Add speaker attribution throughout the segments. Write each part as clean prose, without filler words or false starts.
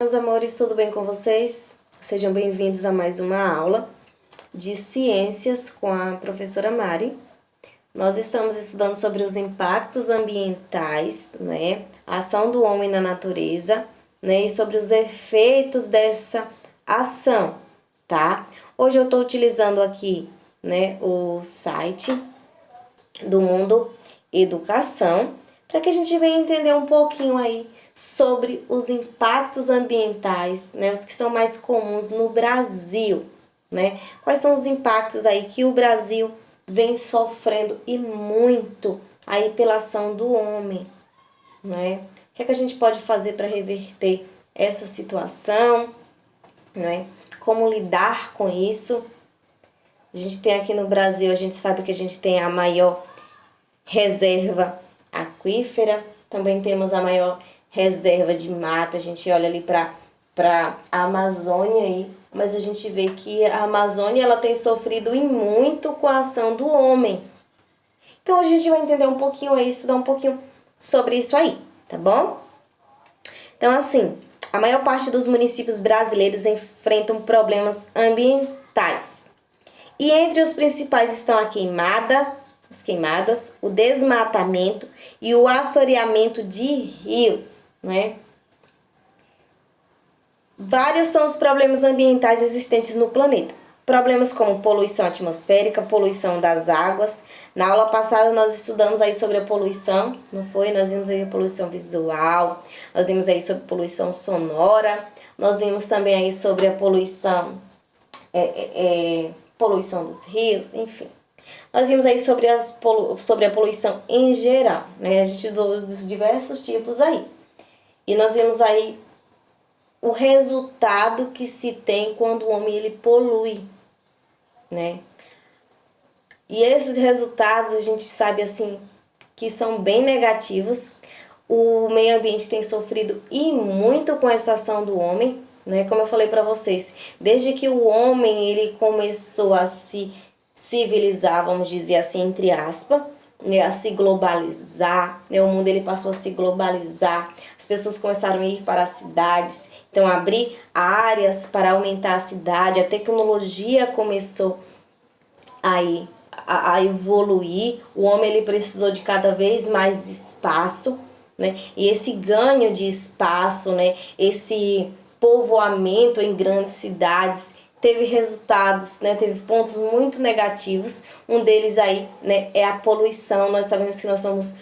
Speaker 1: Meus amores, tudo bem com vocês? Sejam bem-vindos a mais uma aula de ciências com a professora Mari. Nós estamos estudando sobre os impactos ambientais, né? A ação do homem na natureza, né? E sobre os efeitos dessa ação, tá? Hoje eu estou utilizando aqui, né, o site do Mundo Educação, para que a gente venha entender um pouquinho aí sobre os impactos ambientais, né, os que são mais comuns no Brasil, né? Quais são os impactos aí que o Brasil vem sofrendo e muito aí pela ação do homem, né? O que é que a gente pode fazer para reverter essa situação, né? Como lidar com isso? A gente tem aqui no Brasil, a gente sabe que a gente tem a maior reserva aquífera, também temos a maior reserva de mata. A gente olha ali para a Amazônia aí, mas a gente vê que a Amazônia ela tem sofrido e muito com a ação do homem. Então a gente vai entender um pouquinho aí, estudar um pouquinho sobre isso aí, tá bom? Então assim, a maior parte dos municípios brasileiros enfrentam problemas ambientais. E entre os principais estão as queimadas, o desmatamento e o assoreamento de rios, né? Vários são os problemas ambientais existentes no planeta. Problemas como poluição atmosférica, poluição das águas. Na aula passada nós estudamos aí sobre a poluição, não foi? Nós vimos aí a poluição visual, nós vimos aí sobre poluição sonora, nós vimos também aí sobre a poluição poluição dos rios, enfim. Nós vimos aí sobre a poluição em geral, né? A gente estudou dos diversos tipos aí. E nós vimos aí o resultado que se tem quando o homem ele polui, né? E esses resultados a gente sabe assim que são bem negativos. O meio ambiente tem sofrido e muito com essa ação do homem, né? Como eu falei para vocês, desde que o homem ele começou a se civilizar, vamos dizer assim, entre aspas, né, a se globalizar, né, o mundo ele passou a se globalizar, as pessoas começaram a ir para as cidades, então abrir áreas para aumentar a cidade, a tecnologia começou a evoluir, o homem ele precisou de cada vez mais espaço, né, e esse ganho de espaço, né, esse povoamento em grandes cidades, teve resultados, né, teve pontos muito negativos. Um deles aí, né, é a poluição. Nós sabemos que nós somos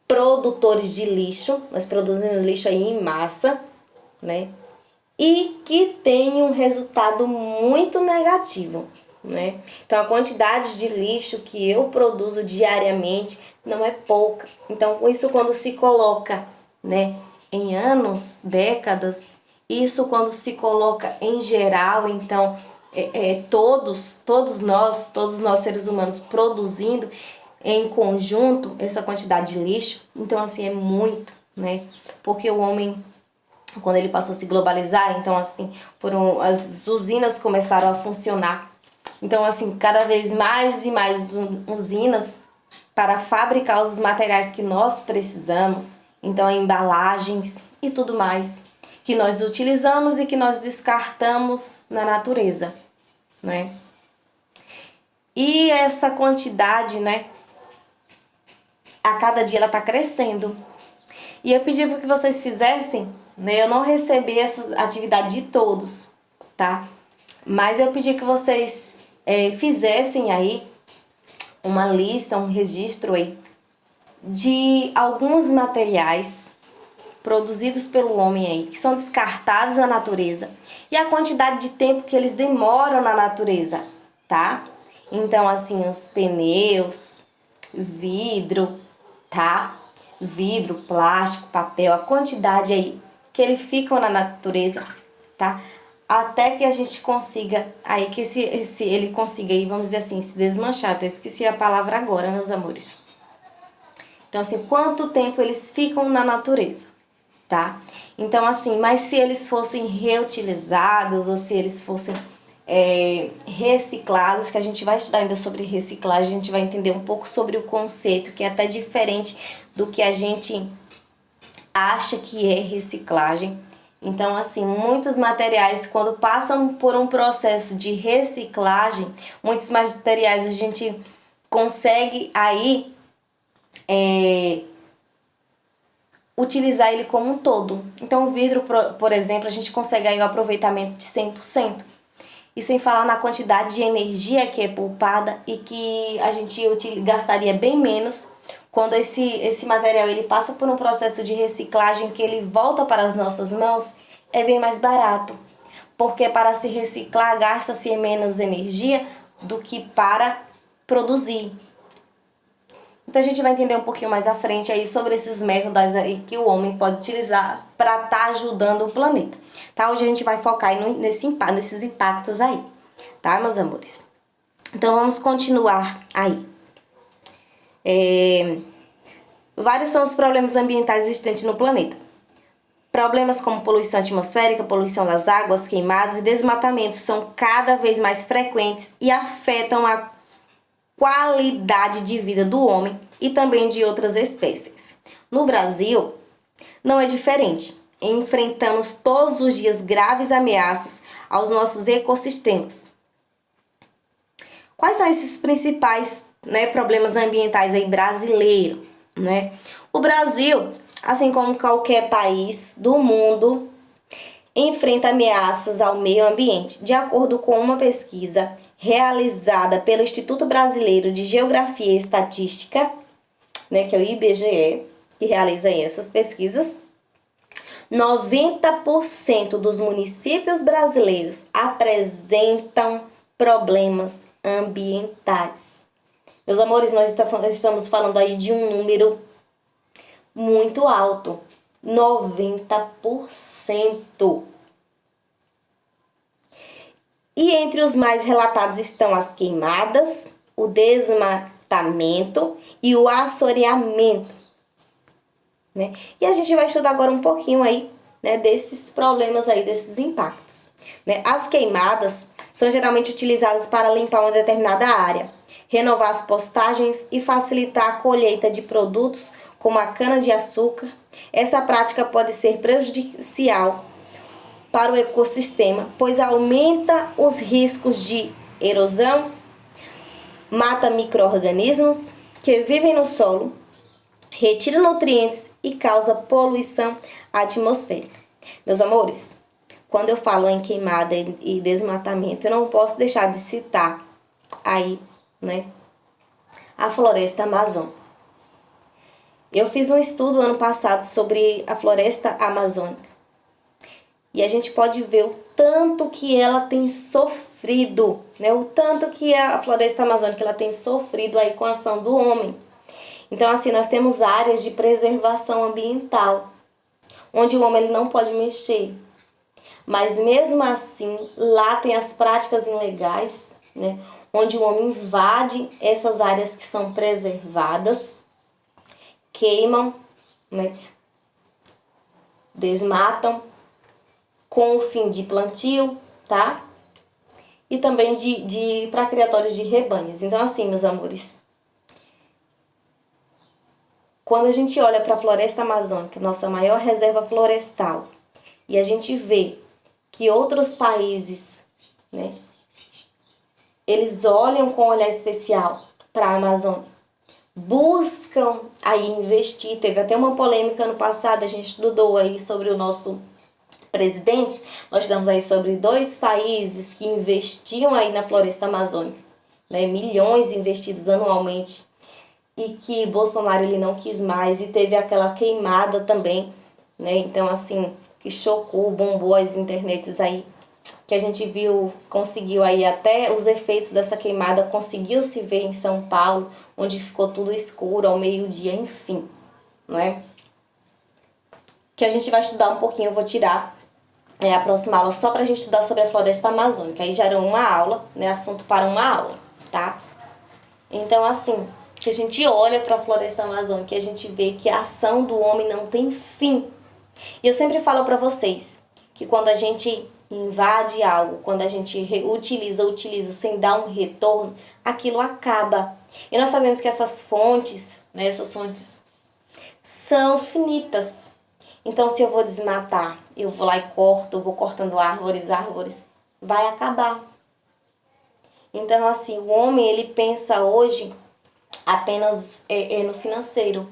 Speaker 1: produtores de lixo, nós produzimos lixo aí em massa, né, e que tem um resultado muito negativo, né? Então a quantidade de lixo que eu produzo diariamente não é pouca. Então isso quando se coloca, né, em anos, décadas, isso quando se coloca em geral, então todos nós seres humanos produzindo em conjunto essa quantidade de lixo, então assim é muito, né? Porque o homem quando ele passou a se globalizar, então assim, as usinas começaram a funcionar. Então assim, cada vez mais e mais usinas para fabricar os materiais que nós precisamos, então embalagens e tudo mais que nós utilizamos e que nós descartamos na natureza, né? E essa quantidade, né, a cada dia ela tá crescendo. E eu pedi para que vocês fizessem, né? Eu não recebi essa atividade de todos, tá? Mas eu pedi que vocês fizessem aí uma lista, um registro aí de alguns materiais produzidos pelo homem aí, que são descartados na natureza, e a quantidade de tempo que eles demoram na natureza, tá? Então, assim, os pneus, vidro, tá? Vidro, plástico, papel, a quantidade aí que eles ficam na natureza, tá? Até que a gente consiga, aí que ele consiga aí, vamos dizer assim, se desmanchar. Até esqueci a palavra agora, meus amores. Então, assim, quanto tempo eles ficam na natureza, tá? Então, assim, mas se eles fossem reutilizados ou se eles fossem reciclados, que a gente vai estudar ainda sobre reciclagem, a gente vai entender um pouco sobre o conceito, que é até diferente do que a gente acha que é reciclagem. Então, assim, muitos materiais, quando passam por um processo de reciclagem, muitos materiais a gente consegue aí utilizar ele como um todo. Então, o vidro, por exemplo, a gente consegue aí o aproveitamento de 100%. E sem falar na quantidade de energia que é poupada e que a gente gastaria bem menos quando esse material ele passa por um processo de reciclagem que ele volta para as nossas mãos, é bem mais barato. Porque para se reciclar gasta-se menos energia do que para produzir. Então a gente vai entender um pouquinho mais à frente aí sobre esses métodos aí que o homem pode utilizar para estar ajudando o planeta. Tá? Hoje a gente vai focar aí nesses impactos aí, tá, meus amores? Então vamos continuar aí. Vários são os problemas ambientais existentes no planeta. Problemas como poluição atmosférica, poluição das águas, queimadas e desmatamento são cada vez mais frequentes e afetam a qualidade de vida do homem e também de outras espécies. No Brasil, não é diferente. Enfrentamos todos os dias graves ameaças aos nossos ecossistemas. Quais são esses principais, problemas ambientais aí brasileiros? O Brasil, assim como qualquer país do mundo, enfrenta ameaças ao meio ambiente. De acordo com uma pesquisa realizada pelo Instituto Brasileiro de Geografia e Estatística, que é o IBGE, que realiza essas pesquisas, 90% dos municípios brasileiros apresentam problemas ambientais. Meus amores, nós estamos falando aí de um número muito alto, 90%. E entre os mais relatados estão as queimadas, o desmatamento e o assoreamento. E a gente vai estudar agora um pouquinho aí, desses problemas aí, desses impactos. As queimadas são geralmente utilizadas para limpar uma determinada área, renovar as postagens e facilitar a colheita de produtos como a cana-de-açúcar. Essa prática pode ser prejudicial para o ecossistema, pois aumenta os riscos de erosão, mata micro-organismos que vivem no solo, retira nutrientes e causa poluição atmosférica. Meus amores, quando eu falo em queimada e desmatamento, eu não posso deixar de citar aí, a floresta amazônica. Eu fiz um estudo ano passado sobre a floresta amazônica. E a gente pode ver o tanto que ela tem sofrido, o tanto que a floresta amazônica ela tem sofrido aí com a ação do homem. Então, assim, nós temos áreas de preservação ambiental, onde o homem ele não pode mexer. Mas mesmo assim, lá tem as práticas ilegais, onde o homem invade essas áreas que são preservadas, queimam, desmatam, com o fim de plantio, tá? E também para criatórios de rebanhos. Então, assim, meus amores, quando a gente olha para a floresta amazônica, nossa maior reserva florestal, e a gente vê que outros países, eles olham com um olhar especial para a Amazônia, buscam aí investir. Teve até uma polêmica ano passado, a gente estudou aí sobre o nosso presidente, nós estamos aí sobre 2 países que investiam aí na floresta amazônica, milhões investidos anualmente, e que Bolsonaro ele não quis mais, e teve aquela queimada também, então assim, que chocou, bombou as internets aí, que a gente viu, conseguiu aí até os efeitos dessa queimada, conseguiu se ver em São Paulo, onde ficou tudo escuro ao meio-dia, enfim, que a gente vai estudar um pouquinho, eu vou tirar a próxima aula só pra gente estudar sobre a floresta amazônica. Aí já era uma aula, assunto para uma aula, tá? Então, assim, que a gente olha pra floresta amazônica e a gente vê que a ação do homem não tem fim. E eu sempre falo pra vocês que quando a gente invade algo, quando a gente utiliza sem dar um retorno, aquilo acaba. E nós sabemos que essas fontes são finitas. Então, se eu vou desmatar eu vou lá e corto, vou cortando árvores, vai acabar. Então, assim, o homem, ele pensa hoje apenas no financeiro.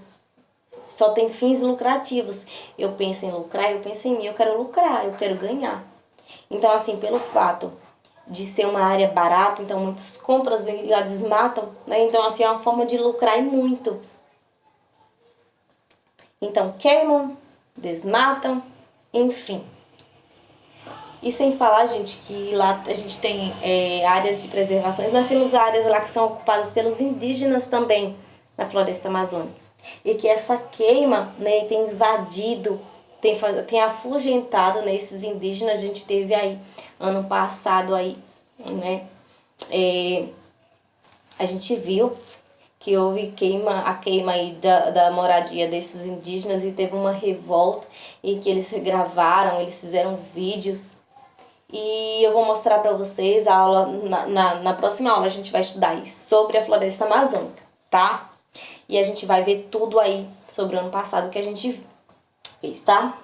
Speaker 1: Só tem fins lucrativos. Eu penso em lucrar, eu penso em mim, eu quero lucrar, eu quero ganhar. Então, assim, pelo fato de ser uma área barata, então muitos compras e lá desmatam, né? Então, assim, é uma forma de lucrar e muito. Então, queimam, desmatam, enfim. E sem falar, gente, que lá a gente tem áreas de preservação. Nós temos áreas lá que são ocupadas pelos indígenas também, na floresta amazônica. E que essa queima, né, tem invadido, tem afugentado, né, esses indígenas. A gente teve aí, ano passado aí, né, a gente viu que houve a queima aí da moradia desses indígenas e teve uma revolta em que eles gravaram, eles fizeram vídeos. E eu vou mostrar para vocês a aula, na próxima aula a gente vai estudar aí sobre a floresta amazônica, tá? E a gente vai ver tudo aí sobre o ano passado que a gente fez, tá?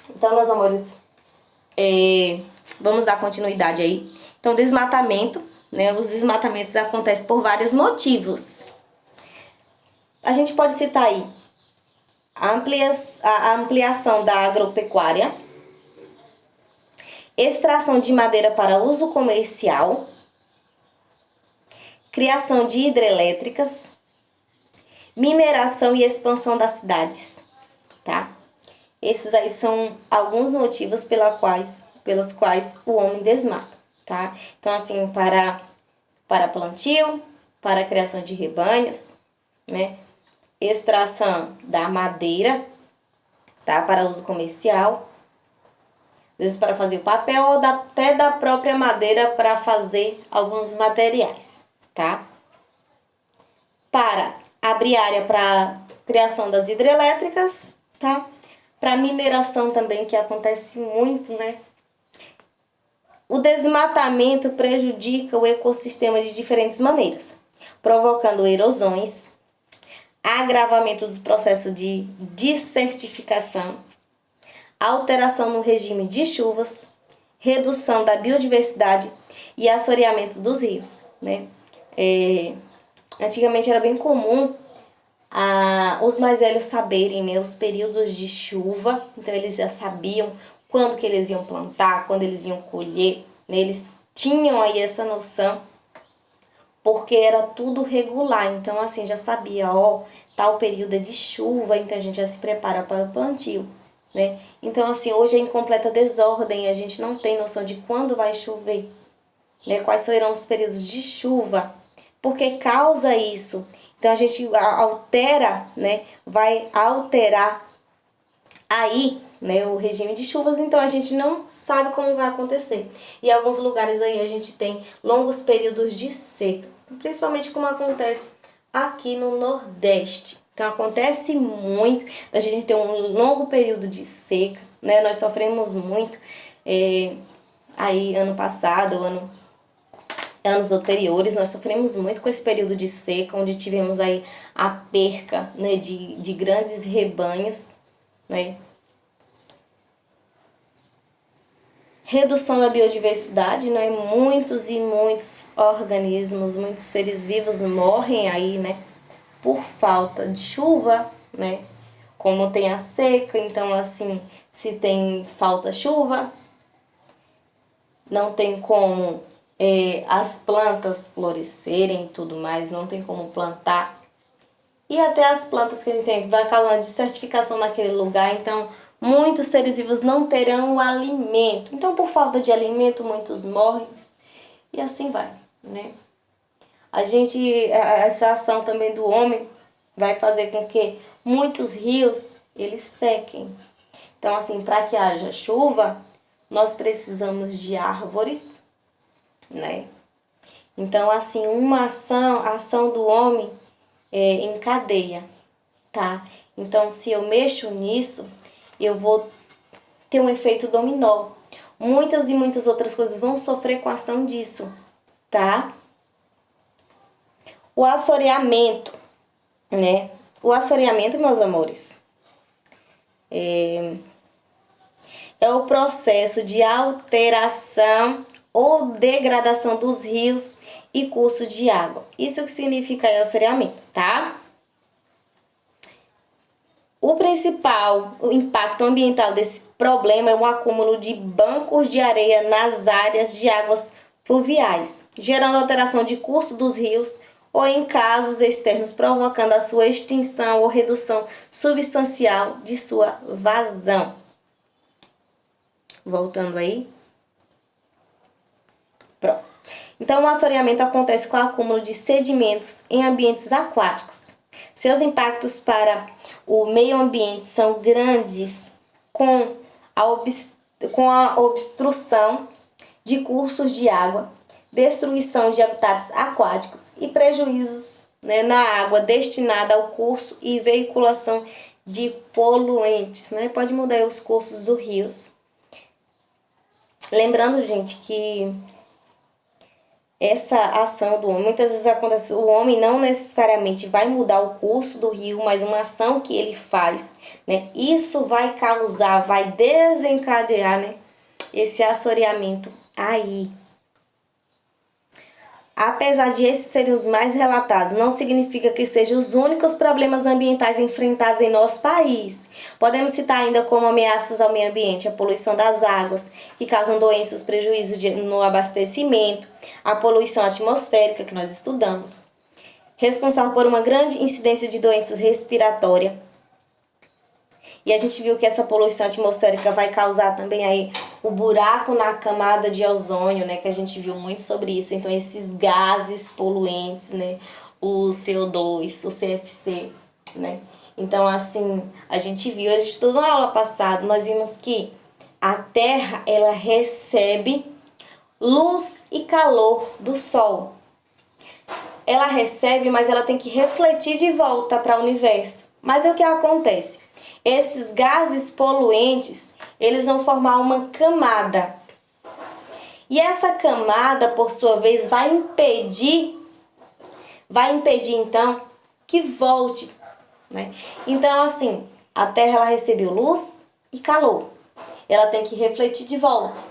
Speaker 1: Então, meus amores, vamos dar continuidade aí. Então, desmatamento, né? Os desmatamentos acontecem por vários motivos. A gente pode citar aí a ampliação da agropecuária, extração de madeira para uso comercial, criação de hidrelétricas, mineração e expansão das cidades, tá? Esses aí são alguns motivos pelos quais o homem desmata, tá? Então, assim, para plantio, para a criação de rebanhos, né? Extração da madeira, tá? Para uso comercial, às vezes para fazer o papel ou até da própria madeira para fazer alguns materiais, tá? Para abrir área para criação das hidrelétricas, tá? Para mineração também, que acontece muito, né? O desmatamento prejudica o ecossistema de diferentes maneiras, provocando erosões, agravamento dos processos de desertificação, alteração no regime de chuvas, redução da biodiversidade e assoreamento dos rios, né? Antigamente era bem comum os mais velhos saberem, né, os períodos de chuva, então eles já sabiam quando que eles iam plantar, quando eles iam colher, né? Eles tinham aí essa noção, porque era tudo regular, então assim, já sabia, tal período é de chuva, então a gente já se prepara para o plantio, né? Então assim, hoje é em completa desordem, a gente não tem noção de quando vai chover, né? Quais serão os períodos de chuva, porque causa isso. Então a gente altera, né? Vai alterar aí, né, o regime de chuvas, então a gente não sabe como vai acontecer. E em alguns lugares aí a gente tem longos períodos de seca, principalmente como acontece aqui no Nordeste. Então acontece muito a gente ter um longo período de seca, né? Nós sofremos muito aí ano passado, anos anteriores, nós sofremos muito com esse período de seca, onde tivemos aí a perca, né, de grandes rebanhos, né? Redução da biodiversidade, né? Muitos e muitos organismos, muitos seres vivos morrem aí, né? Por falta de chuva, né? Como tem a seca, então assim, se tem falta de chuva, não tem como as plantas florescerem e tudo mais, não tem como plantar. E até as plantas que a gente tem, vai causar uma desertificação naquele lugar, então muitos seres vivos não terão alimento. Então, por falta de alimento, muitos morrem e assim vai, né? Essa ação também do homem vai fazer com que muitos rios, eles sequem. Então, assim, para que haja chuva, nós precisamos de árvores, né? Então, assim, a ação do homem em cadeia, tá? Então, se eu mexo nisso, eu vou ter um efeito dominó. Muitas e muitas outras coisas vão sofrer com a ação disso, tá? O assoreamento, né? O assoreamento, meus amores, é o processo de alteração ou degradação dos rios e cursos de água. Isso que significa aí assoreamento, tá? O principal impacto ambiental desse problema é o acúmulo de bancos de areia nas áreas de águas pluviais, gerando alteração de curso dos rios ou, em casos externos, provocando a sua extinção ou redução substancial de sua vazão. Voltando aí. Pronto. Então, o assoreamento acontece com o acúmulo de sedimentos em ambientes aquáticos. Seus impactos para o meio ambiente são grandes, com a obstrução de cursos de água, destruição de habitats aquáticos e prejuízos, né, na água destinada ao curso e veiculação de poluentes, né? Pode mudar os cursos dos rios. Lembrando, gente, que essa ação do homem, muitas vezes acontece, o homem não necessariamente vai mudar o curso do rio, mas uma ação que ele faz, né? Isso vai causar, vai desencadear, né, esse assoreamento aí. Apesar de esses serem os mais relatados, não significa que sejam os únicos problemas ambientais enfrentados em nosso país. Podemos citar ainda como ameaças ao meio ambiente a poluição das águas, que causam doenças, prejuízos no abastecimento, a poluição atmosférica, que nós estudamos, responsável por uma grande incidência de doenças respiratórias. E a gente viu que essa poluição atmosférica vai causar também aí o buraco na camada de ozônio, né? Que a gente viu muito sobre isso. Então, esses gases poluentes, né? O CO2, o CFC, né? Então, assim, a gente estudou na aula passada, nós vimos que a Terra, ela recebe luz e calor do Sol. Ela recebe, mas ela tem que refletir de volta para o universo. Mas o que acontece? Esses gases poluentes, eles vão formar uma camada. E essa camada, por sua vez, vai impedir então que volte, né? Então, assim, a Terra ela recebeu luz e calor. Ela tem que refletir de volta.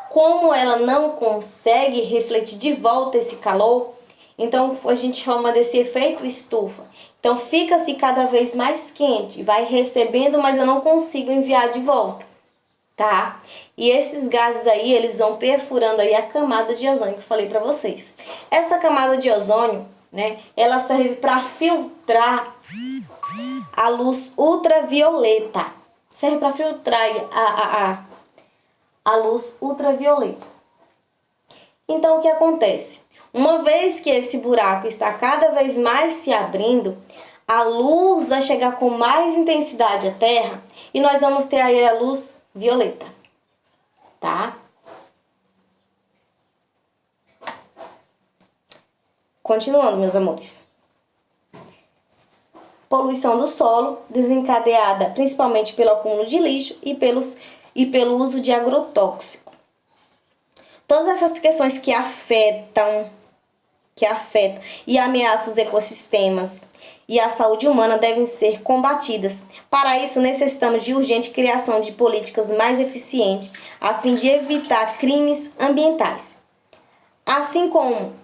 Speaker 1: Como ela não consegue refletir de volta esse calor, então a gente chama desse efeito estufa. Então fica-se cada vez mais quente, vai recebendo, mas eu não consigo enviar de volta, tá? E esses gases aí, eles vão perfurando aí a camada de ozônio que eu falei para vocês. Essa camada de ozônio, né, ela serve para filtrar a luz ultravioleta. Serve para filtrar a luz ultravioleta. Então o que acontece? Uma vez que esse buraco está cada vez mais se abrindo, a luz vai chegar com mais intensidade à Terra e nós vamos ter aí a luz violeta, tá? Continuando, meus amores. Poluição do solo, desencadeada principalmente pelo acúmulo de lixo e pelo uso de agrotóxico. Todas essas questões que afetam e ameaçam os ecossistemas e a saúde humana devem ser combatidas. Para isso, necessitamos de urgente criação de políticas mais eficientes a fim de evitar crimes ambientais. Assim como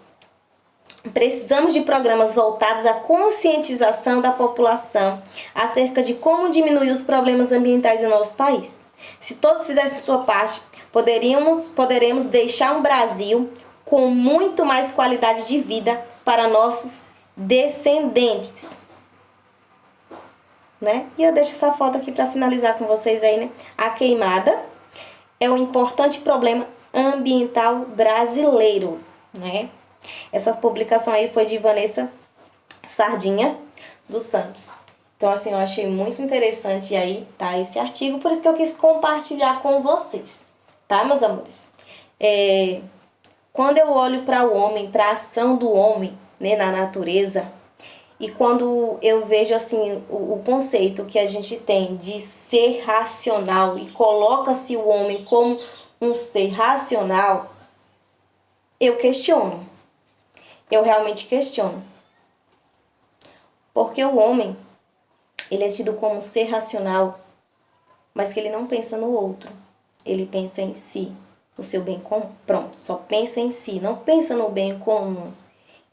Speaker 1: precisamos de programas voltados à conscientização da população acerca de como diminuir os problemas ambientais em nosso país. Se todos fizessem sua parte, poderemos deixar um Brasil com muito mais qualidade de vida para nossos descendentes, né? E eu deixo essa foto aqui para finalizar com vocês aí, né? A queimada é um importante problema ambiental brasileiro, né? Essa publicação aí foi de Vanessa Sardinha dos Santos. Então, assim, eu achei muito interessante aí, tá? Esse artigo, por isso que eu quis compartilhar com vocês, tá, meus amores? Quando eu olho para o homem, para a ação do homem, né, na natureza, e quando eu vejo assim o conceito que a gente tem de ser racional e coloca-se o homem como um ser racional, eu questiono. Eu realmente questiono. Porque o homem, ele é tido como um ser racional, mas que ele não pensa no outro. ele pensa em si, no seu bem comum, pronto, só pensa em si, não pensa no bem comum.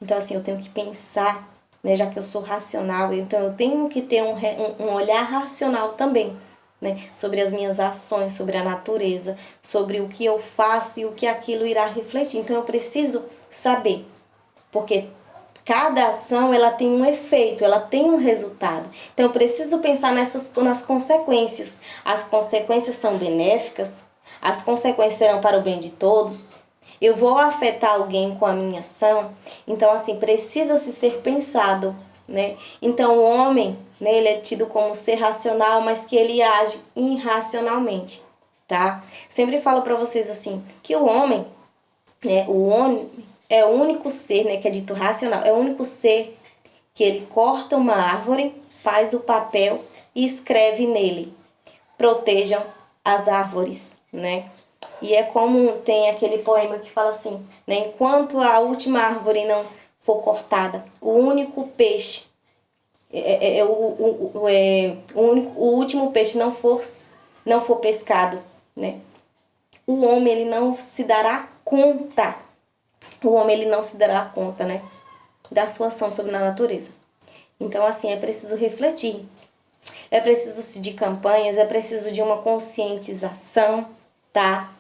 Speaker 1: Então, assim, eu tenho que pensar, né, já que eu sou racional, então eu tenho que ter um olhar racional também, né, sobre as minhas ações, sobre a natureza, sobre o que eu faço e o que aquilo irá refletir. Então, eu preciso saber, porque cada ação ela tem um efeito, ela tem um resultado. Então eu preciso pensar nas consequências. As consequências são benéficas, as consequências serão para o bem de todos. Eu vou afetar alguém com a minha ação. Então assim, precisa se ser pensado, né? Então o homem, né, ele é tido como ser racional, mas que ele age irracionalmente, tá? Sempre falo para vocês assim, que o homem, né, o homem é o único ser, né, que é dito racional, é o único ser que ele corta uma árvore, faz o papel e escreve nele: protejam as árvores, né? E é como tem aquele poema que fala assim, né, enquanto a última árvore não for cortada, o único peixe o último peixe não for pescado, né? O homem ele não se dará conta, né, da sua ação sobre a natureza. Então, assim, é preciso refletir. É preciso de campanhas, é preciso de uma conscientização, tá?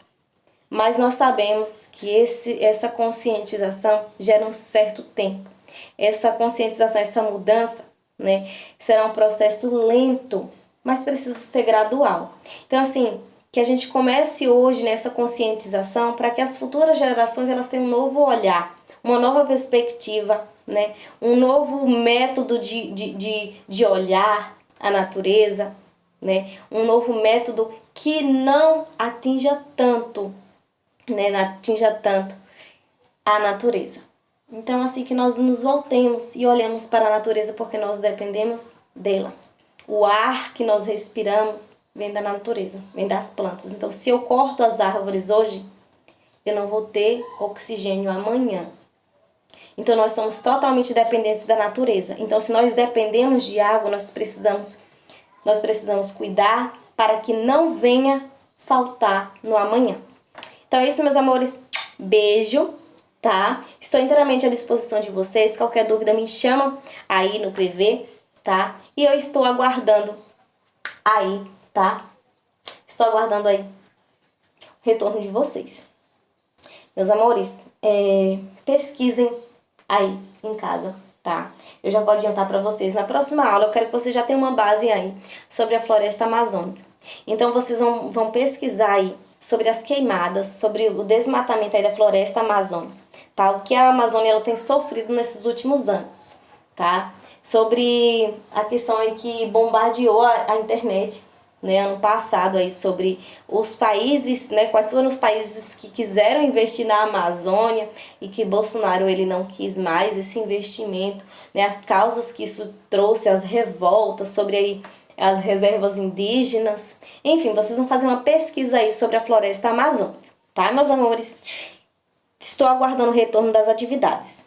Speaker 1: Mas nós sabemos que essa conscientização gera um certo tempo. Essa conscientização, essa mudança, né, será um processo lento, mas precisa ser gradual. Então, assim, que a gente comece hoje nessa conscientização para que as futuras gerações elas tenham um novo olhar, uma nova perspectiva, né, um novo método de olhar a natureza, né, um novo método que não atinja tanto, né, atinja tanto a natureza. Então, assim, que nós nos voltemos e olhemos para a natureza porque nós dependemos dela. O ar que nós respiramos vem da natureza, vem das plantas. Então, se eu corto as árvores hoje, eu não vou ter oxigênio amanhã. Então, nós somos totalmente dependentes da natureza. Então, se nós dependemos de água, nós precisamos cuidar para que não venha faltar no amanhã. Então é isso, meus amores. Beijo, tá? Estou inteiramente à disposição de vocês. Qualquer dúvida me chama aí no PV, tá? E eu estou aguardando aí, tá? Estou aguardando aí o retorno de vocês. Meus amores, pesquisem aí em casa, tá? Eu já vou adiantar para vocês. Na próxima aula eu quero que vocês já tenham uma base aí sobre a floresta amazônica. Então vocês vão pesquisar aí sobre as queimadas, sobre o desmatamento aí da floresta amazônica, tá? O que a Amazônia ela tem sofrido nesses últimos anos, tá? Sobre a questão aí que bombardeou a internet, né, ano passado aí sobre os países, né, quais foram os países que quiseram investir na Amazônia e que Bolsonaro ele não quis mais esse investimento, né, as causas que isso trouxe, as revoltas sobre aí as reservas indígenas. Enfim, vocês vão fazer uma pesquisa aí sobre a floresta amazônica, tá, meus amores? Estou aguardando o retorno das atividades.